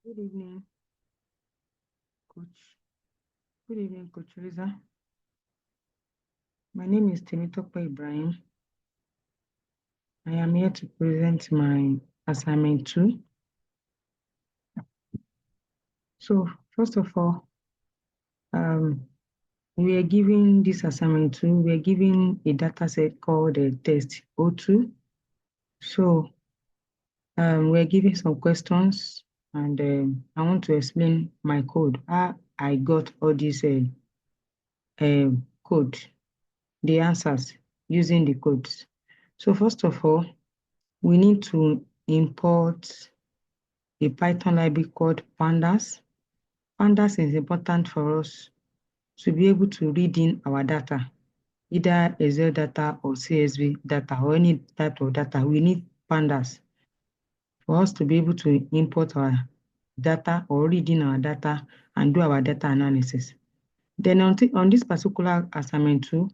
Good evening, Coach. Good evening, Coach Riza. My name is Temitope Ibrahim. I am here to present my assignment 2. So, first of all, we are giving this assignment 2, we are giving a data set called a test O2. So, we're giving some questions, and I want to explain my code, how I got all this code, the answers using the codes. So, first of all, we need to import a Python library called Pandas. Pandas is important for us to be able to read in our data, either Excel data or CSV data or any type of data. We need Pandas for us to be able to import our data or read in our data and do our data analysis. Then on this particular assignment 2,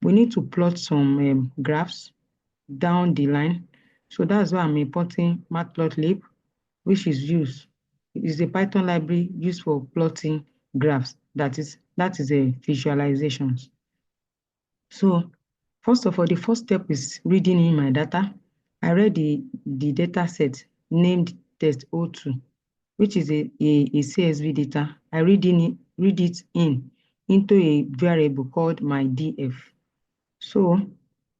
we need to plot some graphs down the line. So that's why I'm importing matplotlib, which is used. It is a Python library used for plotting graphs. That is a visualizations. So first of all, the first step is reading in my data. I read the data set named test O2, which is a CSV data. I read it into a variable called my df. So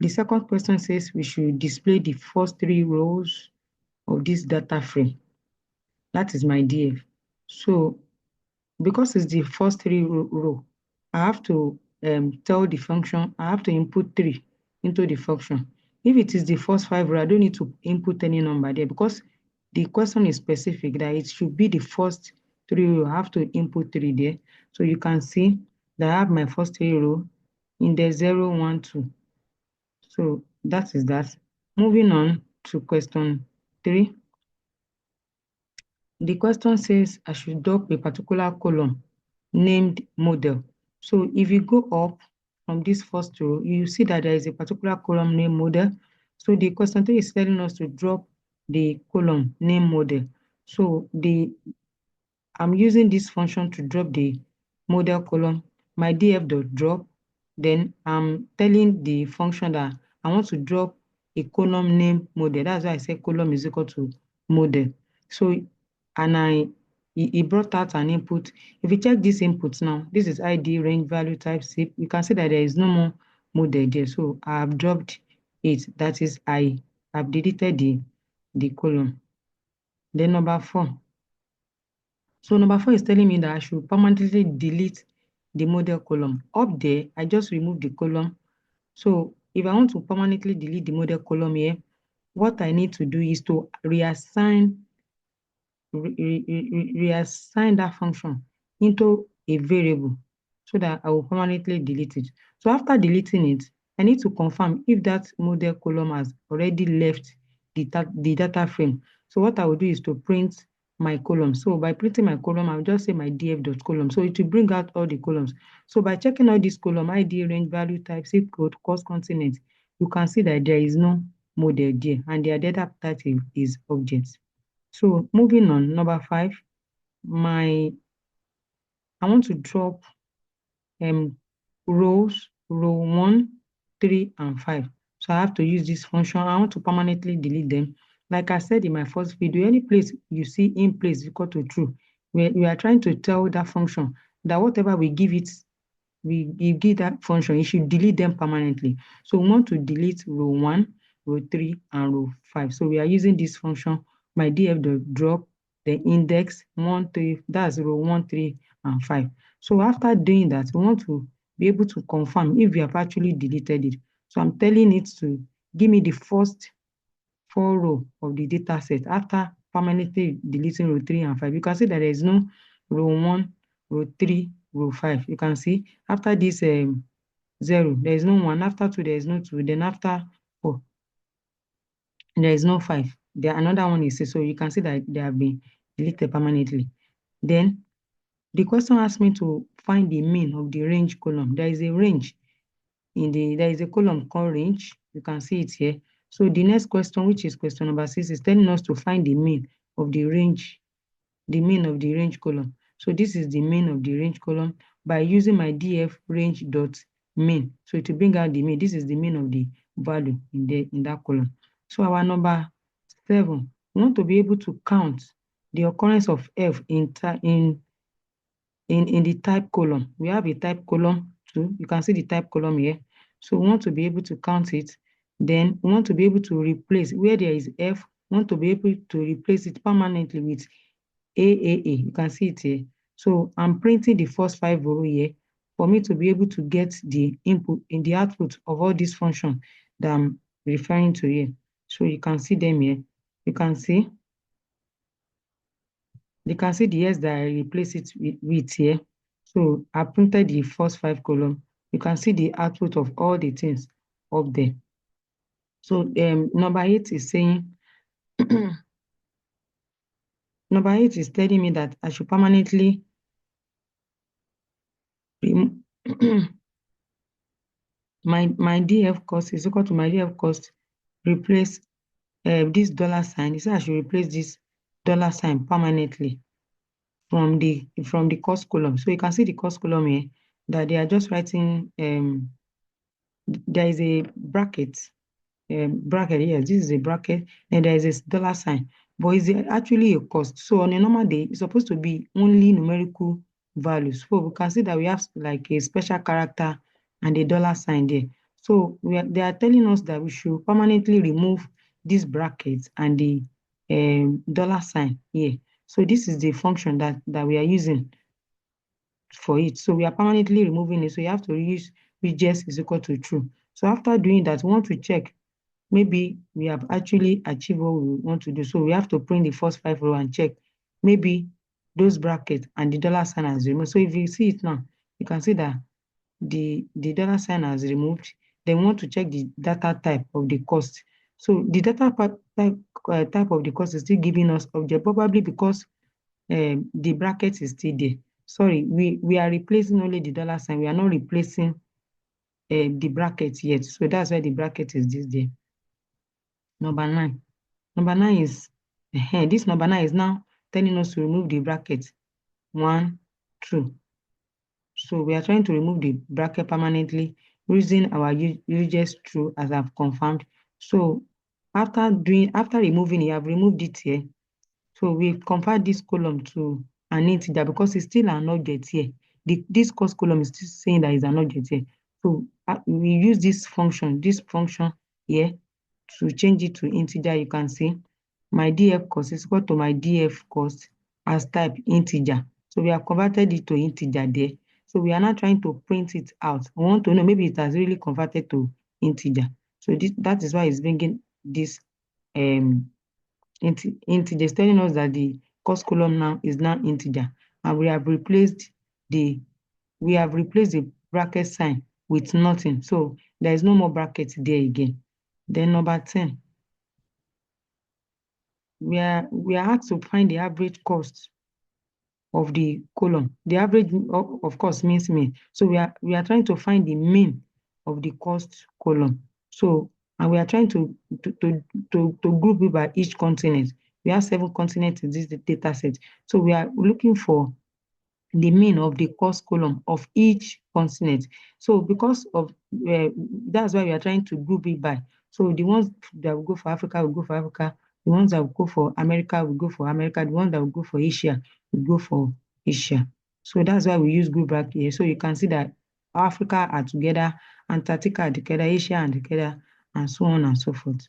the second question says we should display the first 3 rows of this data frame. That is my df. So because it's the first 3 row, I have to tell the function, I have to input 3 into the function. If it is the first 5 row, I don't need to input any number there because the question is specific that it should be the first 3 row. I have to input 3 there. So you can see that I have my first 3 row in the 0, 1, 2. So that is that. Moving on to question 3. The question says I should drop a particular column named model. So if you go up from this first row, you see that there is a particular column named model. So the question 3 is telling us to drop the column named model. So I'm using this function to drop the model column, my df.drop. Then I'm telling the function that I want to drop a column named model. That's why I say column is equal to model. So, and it brought out an input. If you check this input now, this is ID, range, value, type, zip. You can see that there is no more model there. So I have dropped it. That is, I have deleted the column. Then number 4. So number 4 is telling me that I should permanently delete the model column. Up there, I just remove the column. So if I want to permanently delete the model column here, what I need to do is to reassign that function into a variable so that I will permanently delete it. So after deleting it, I need to confirm if that model column has already left the data frame. So what I will do is to print my column. So by printing my column, I'll just say my df.column. So it will bring out all the columns. So by checking all these column, ID, range, value, type, zip code, cost, continent, you can see that there is no model there and their data type is objects. So moving on, number 5, I want to drop rows, row 1, 3, and 5. So I have to use this function. I want to permanently delete them. Like I said in my first video, any place you see in place equal to true, we are trying to tell that function that whatever we give it, we give that function, it should delete them permanently. So we want to delete row 1, row 3, and row 5. So we are using this function, my df.drop, the index 1, 3, that's row 1, 3, and 5. So after doing that, we want to be able to confirm if we have actually deleted it. So I'm telling it to give me the first 4 row of the data set after permanently deleting row 3 and 5. You can see that there is no row 1, row 3, row 5. You can see after this 0, there is no 1. After 2, there is no 2. Then after 4, there is no 5. There another one is 6. So you can see that they have been deleted permanently. Then the question asked me to find the mean of the range column. There is a range there is a column called range. You can see it here. So the next question, which is question number 6, is telling us to find the mean of the range the mean of the range column. So this is the mean of the range column by using my df range dot mean. So to bring out the mean, this is the mean of the value in that column. So our number 7, we want to be able to count the occurrence of f in the type column. We have a type column too. You can see the type column here. So we want to be able to count it. Then we want to be able to replace where there is f, we want to be able to replace it permanently with AAA. You can see it here. So I'm printing the first 5 row here for me to be able to get the input in the output of all these functions that I'm referring to here. So you can see them here. You can see the S that I replace it with here. So I printed the first 5 column. You can see the output of all the things up there. So number 8 is saying, number 8 is telling me that I should permanently my DF cost is equal to my DF cost replace this dollar sign. It says I should replace this dollar sign permanently from the cost column. So you can see the cost column here that they are just writing there is a bracket. Yes, this is a bracket, and there is a dollar sign, but it's actually a cost. So on a normal day, it's supposed to be only numerical values. So we can see that we have like a special character and a dollar sign there. So they are telling us that we should permanently remove this bracket and the dollar sign here. So this is the function that we are using for it. So we are permanently removing it. So you have to use reject is equal to true. So after doing that, we want to check maybe we have actually achieved what we want to do. So we have to print the first 5 row and check maybe those brackets and the dollar sign has removed. So if you see it now, you can see that the dollar sign has removed. Then we want to check the data type of the cost. So the data type of the cost is still giving us object, probably because the bracket is still there. Sorry, we are replacing only the dollar sign. We are not replacing the bracket yet. So that's why the bracket is this there. Number 9. Number 9 is this number 9 is now telling us to remove the bracket 1, 2. So we are trying to remove the bracket permanently using our uses true as I've confirmed. So after removing it, I've removed it here. So we convert this column to an integer because it's still an object here. This cost column is still saying that it's an object here. So we use this function here to change it to integer. You can see my df cost is equal to my df cost as type integer. So we have converted it to integer there. So we are now trying to print it out. I want to know maybe it has really converted to integer. So that is why it's bringing this integer. It's telling us that the cost column now is now integer, and we have replaced the bracket sign with nothing. So there is no more bracket there again. Then number 10, we are asked to find the average cost of the column. The average, of course, means mean. So we are trying to find the mean of the cost column. So and we are trying to group it by each continent. We have 7 continents in this data set. So we are looking for the mean of the cost column of each continent. So because of that's why we are trying to group it by. So the ones that will go for Africa will go for Africa. The ones that will go for America will go for America. The ones that will go for Asia will go for Asia. So that's why we use group bracket here. So you can see that Africa are together, Antarctica are together, Asia are together, and so on and so forth.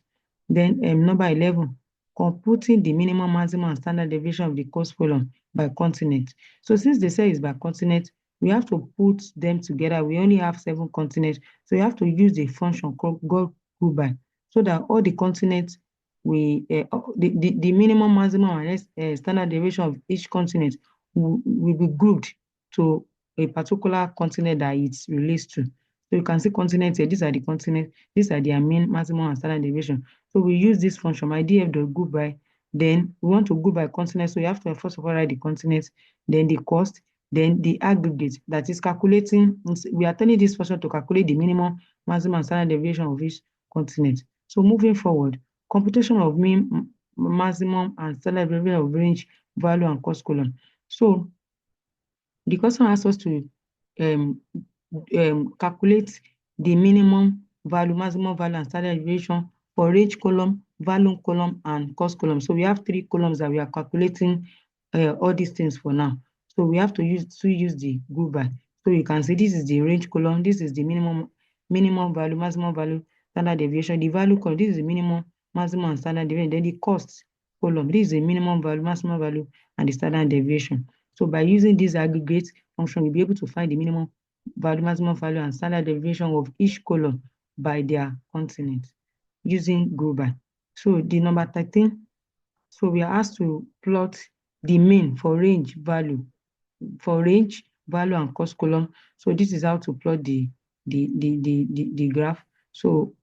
Then number 11, computing the minimum, maximum, and standard deviation of the cost column by continent. So since they say it's by continent, we have to put them together. We only have 7 continents, so you have to use the function called group by, so that all the continents the minimum, maximum, and standard deviation of each continent will be grouped to a particular continent that it relates to. So you can see continents here. These are the continents. These are their mean, maximum, and standard deviation. So we use this function, my df.group by. Then we want to group by continent. So you have to first of all write the continent, then the cost, then the aggregate that is calculating. We are telling this function to calculate the minimum, maximum, and standard deviation of each continent. So moving forward, computation of mean, maximum, and standard deviation of range value and cost column. So the question asks us to um, calculate the minimum value, maximum value, and standard deviation for range column, value column, and cost column. So we have three columns that we are calculating all these things for now. So we have to use the group by. So you can see this is the range column, this is the minimum value, maximum value, standard deviation. The value column, this is the minimum, maximum, and standard deviation. Then the cost column, this is the minimum value, maximum value, and the standard deviation. So by using this aggregate function, we'll be able to find the minimum value, maximum value, and standard deviation of each column by their continent using group by. So the number 13, so we are asked to plot the mean for range value, and cost column. So this is how to plot the graph. So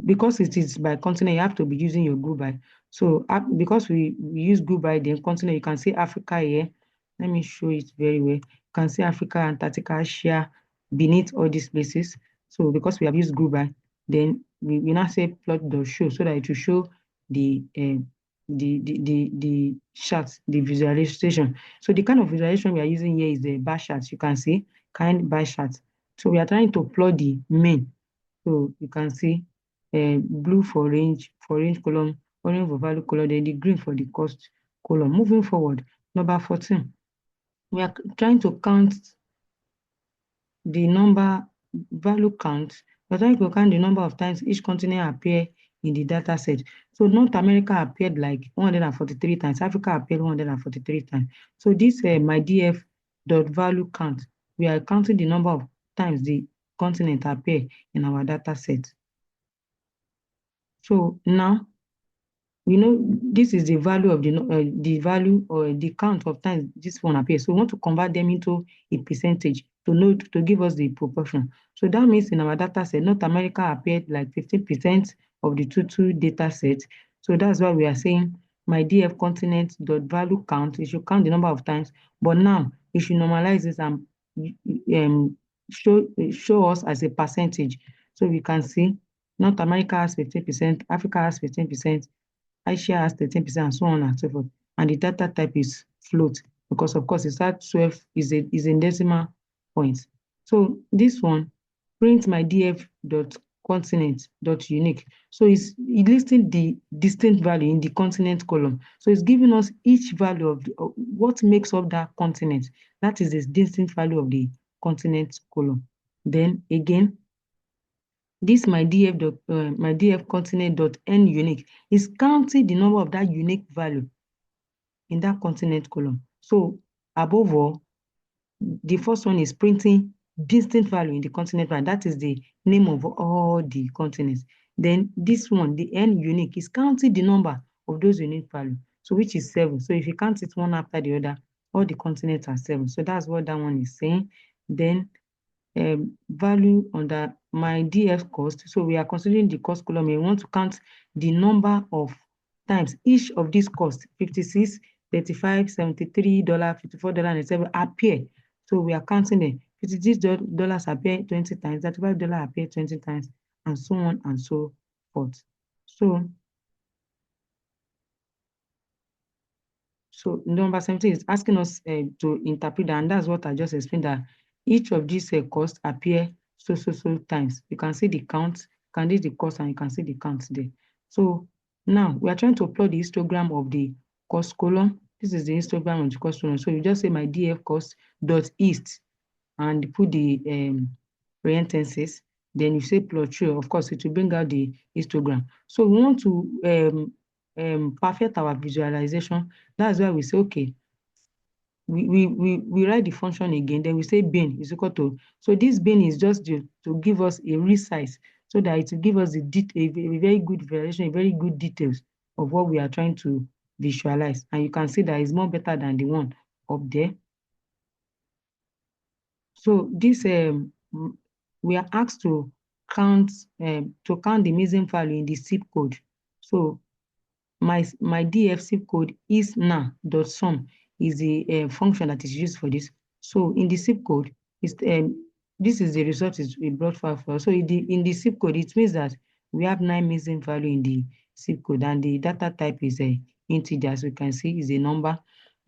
because it is by continent, you have to be using your group by. So because we use group by the continent, you can see Africa here. Let me show it very well. You can see Africa, Antarctica, Asia beneath all these places. So because we have used group by, then we now say plot the show so that it will show the chart, the visualization. So the kind of visualization we are using here is the bar chart. You can see kind bar chart. So we are trying to plot the mean. So you can see blue for range column, orange for value column, then the green for the cost column. Moving forward, number 14, we are trying to count the number value count. We're trying to count the number of times each continent appear in the data set. So North America appeared like 143 times, Africa appeared 143 times. So this my df dot value count, we are counting the number of times the continent appear in our data set. So now we know this is the value of the value or the count of times this one appears. So we want to convert them into a percentage to give us the proportion. So that means in our data set, North America appeared like 15% of the total data set. So that's why we are saying my df continent dot value count. It should count the number of times, but now it should normalize this and show us as a percentage. So we can see North America has 15%, Africa has 15%, Asia has 13%, and so on and so forth. And the data type is float because, of course, it's at 12 is in decimal points. So this one, print my df dot continent dot unique. So it's listing the distinct value in the continent column. So it's giving us each value of what makes up that continent. That is the distinct value of the continent column. Then again, this my df continent dot n unique is counting the number of that unique value in that continent column. So above all, the first one is printing distinct value in the continent value. That is the name of all the continents. Then this one, the n unique, is counting the number of those unique value. So which is 7. So if you count it one after the other, all the continents are 7. So that's what that one is saying. Then value under my df cost. So we are considering the cost column. We want to count the number of times each of these costs, 56, 35, $73, $54, and 7 appear. So we are counting them. $56 appear 20 times, $35 appear 20 times, and so on and so forth. So number 17 is asking us to interpret that, and that's what I just explained, that each of these costs appear so times. You can see the count, you can see the cost, and you can see the count there. So now we are trying to plot the histogram of the cost column. This is the histogram of the cost column. So you just say my df cost dot east and put the parentheses. Then you say plot true. Of course, it will bring out the histogram. So we want to perfect our visualization. That's why we say, okay, we write the function again, then we say bin is equal to, so this bin is just to give us a resize so that it will give us a very good visualization, a very good details of what we are trying to visualize. And you can see that it's more better than the one up there. So this we are asked to count the missing value in the zip code. So my df zip code is now.sum is the function that is used for this. So in the zip code, this is the result is a broad file for us. So in the zip code, it means that we have 9 missing value in the zip code, and the data type is a integer, as we can see, is a number.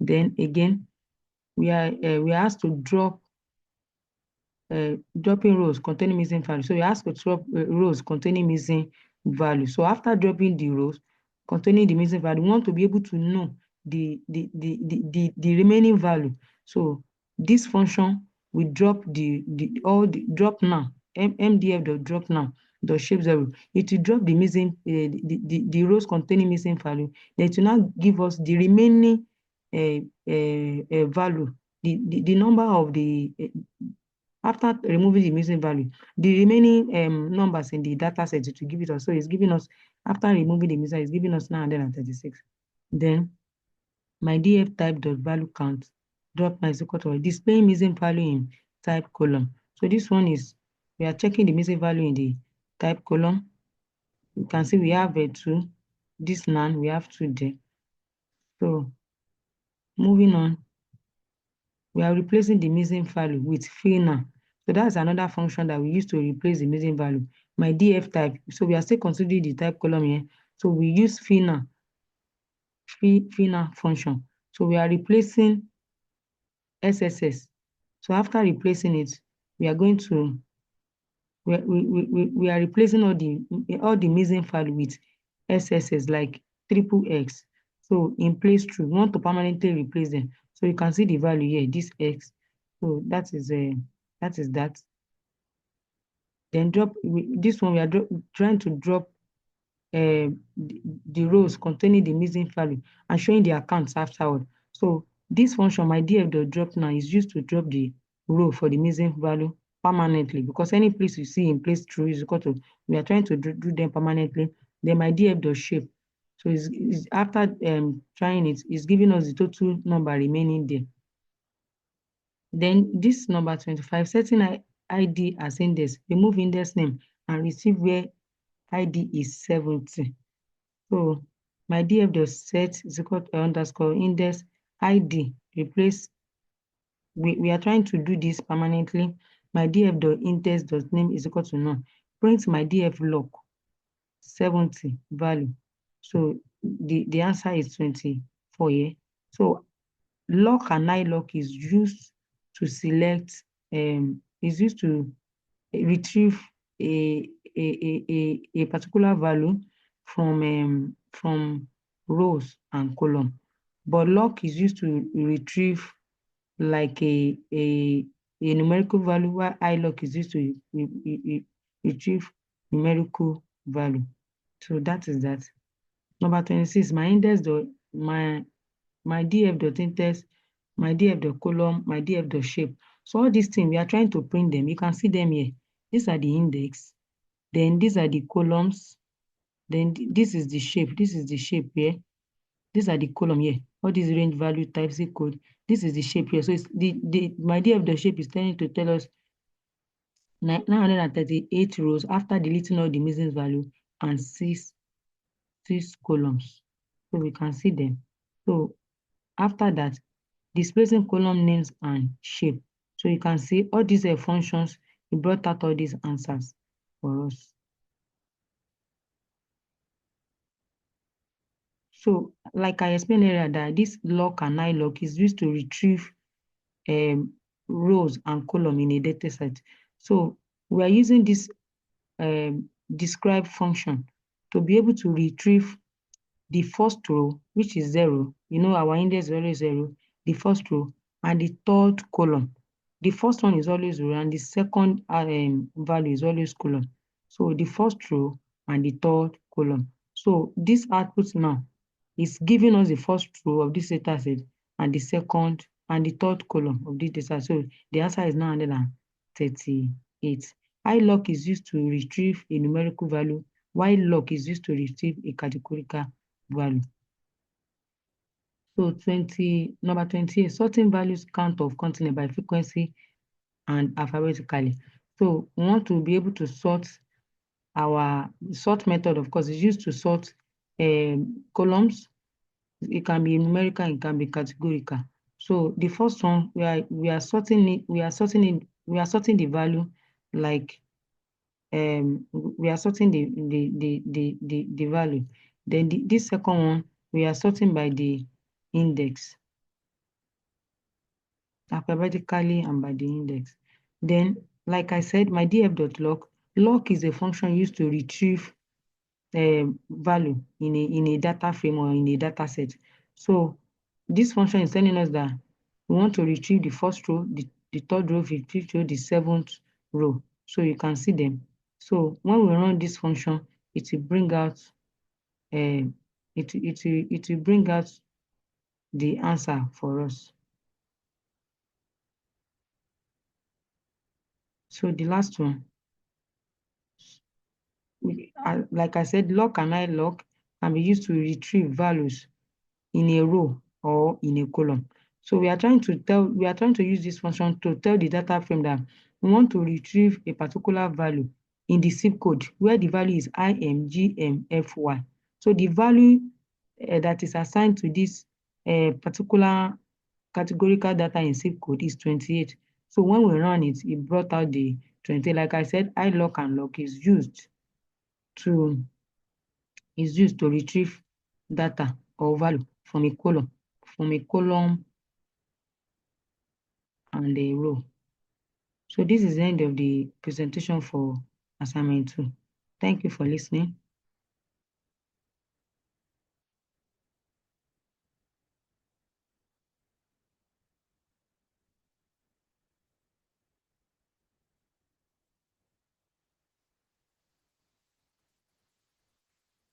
Then again, we are asked to dropping rows containing missing value. So you ask to drop rows containing missing value. So after dropping the rows containing the missing value, we want to be able to know the remaining value. So this function will drop drop now, mdf dot drop now dot shape 0. It will drop the missing the rows containing missing value. Then it will now give us the remaining value, the number of the after removing the missing value, the remaining numbers in the data set to give it us. So it's giving us, after removing the missing, it's giving us 936. Then my df type dot value count drop now is equal to displaying missing value in type column. So this one is, we are checking the missing value in the type column. You can see we have a 2. This none, we have 2 there. So moving on, we are replacing the missing value with fill. So that's another function that we use to replace the missing value. My df type, so we are still considering the type column here. So we use fill function. So we are replacing SSS. So after replacing it, we are going to, we are replacing all the missing value with SSS, like triple X. So in place true, we want to permanently replace them. So you can see the value here, this X. So that is that. Then drop this one, we are trying to drop the rows containing the missing value and showing the accounts afterward. So this function, my df.drop now, is used to drop the row for the missing value permanently, because any place you see in place true is equal to, we are trying to do them permanently. Then my df.shape, so it's after trying it, is giving us the total number remaining there. Then this number 25, setting ID as index, remove index name and receive where ID is 70. So my df dot set is equal to underscore index ID, replace, we are trying to do this permanently. My df dot index dot name is equal to none. Print my df log 70 value. So the answer is 24 here. So lock and iLock is used to select, is used to retrieve a particular value from rows and column. But lock is used to retrieve like a numerical value, while iLock is used to retrieve numerical value. So that is that. Number 26, my index dot my df dot index, my df dot column, my df dot shape. So all these things, we are trying to print them. You can see them here. These are the index. Then these are the columns. Then this is the shape. This is the shape here. These are the column here. All these range value types code. This is the shape here. So it's my df dot shape is trying to tell us 938 rows after deleting all the missing value and six columns. So we can see them. So after that, displacing column names and shape. So you can see all these functions, we brought out all these answers for us. So like I explained earlier, that this lock and iLock is used to retrieve rows and column in a data set. So we are using this describe function to be able to retrieve the first row, which is 0. You know, our index is always 0. The first row and the third column. The first one is always row and the second value is always column. So the first row and the third column. So this output now is giving us the first row of this data set and the second and the third column of this data. So the answer is 938. iLock is used to retrieve a numerical value, while lock is used to retrieve a categorical value. So number 28, sorting values count of continent by frequency and alphabetically. So we want to be able to sort. Our sort method, of course, is used to sort columns. It can be numerical, it can be categorical. So the first one, we are sorting it, we are sorting the value like we are sorting the value. Then this second one, we are sorting by the index. alphabetically and by the index. Then, like I said, my df.lock, lock is a function used to retrieve value in a data frame or in a data set. So this function is telling us that we want to retrieve the first row, the third row, the fifth row, the seventh row. So you can see them. So when we run this function, it will bring out it will bring out the answer for us. So the last one, like I said, lock and iLock can be used to retrieve values in a row or in a column. So we are trying to use this function to tell the data frame that we want to retrieve a particular value in the zip code where the value is IMGMFY. So the value that is assigned to this particular categorical data in zip code is 28. So when we run it, it brought out the 28. Like I said, iLock and lock to is used to retrieve data or value from a column and a row. So this is the end of the presentation for assignment 2. Thank you for listening.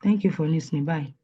Thank you for listening. Bye.